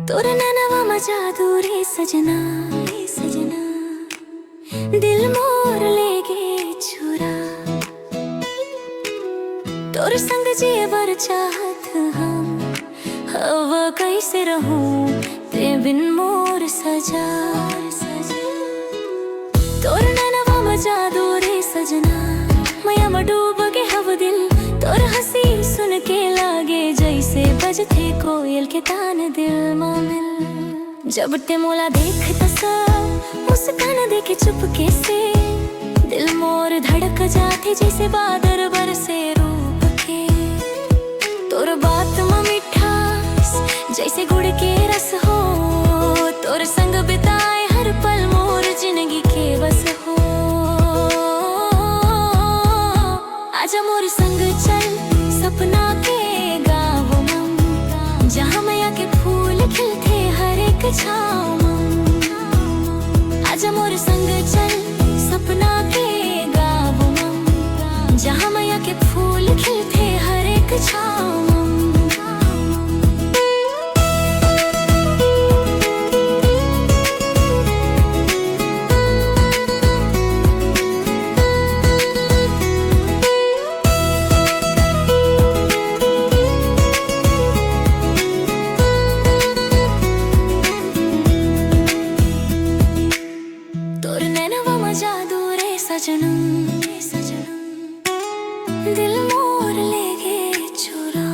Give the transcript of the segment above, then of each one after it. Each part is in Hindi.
तोरे नैनवा में जादू रे सजना, सजना दिल मोर ले गे छुरा। तोरे संग जिए बर चाहत हम, अब कैसे रहूं ते बिन मोर सजा। तोरे नैनवा में जादू रे सजना, मैया में डूब के हव दिल। तोर हंसी सुन के लागे जैसे बजथे कोयल के तान दिल मामिल। जब ते मोला देखता सब मुस्कान देखे चुपके से, दिल मोर धड़क जाते जैसे बादल बरसे रूप के। तोर बात में मिठास जैसे गुड़ के रस हो, तोर संग बिताए हर पल मोर जिंदगी के बस हो। आजा मोर संग चल सपना के गाँव में, जहाँ मैया के फूल खिलते हर एक छाँव में। आजा मोर संग चल सपना के गाँव में, जहाँ मैया के फूल खिलते हर एक छाँव में। जादू रे सजनम, दिल मोर ले गे छुरा।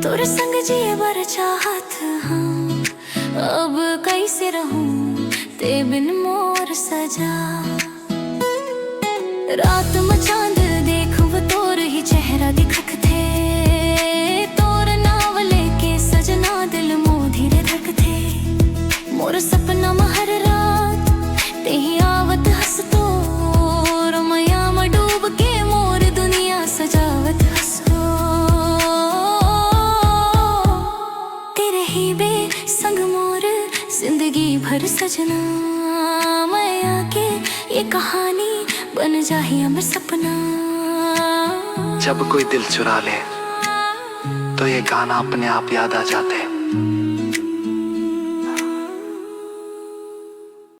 तोरे संग जिए बर चाहत हम, अब कैसे रहूं ते बिन मोर सजा। रात में चांद देखूं तोर ही चेहरा दिखक थे। तोर नाव लेके सजना दिल मोधी रे धक थे। मोर सपना में हर रात ते ही आवत हंस तोर, मैया में डूब के मोर दुनिया सजावत हंसो। तेरे ही बे संग मोर जिंदगी भर सजना, मैया के ये कहानी बन जाए अमर सपना। जब कोई दिल चुरा ले तो ये गाना अपने आप याद आ जाते।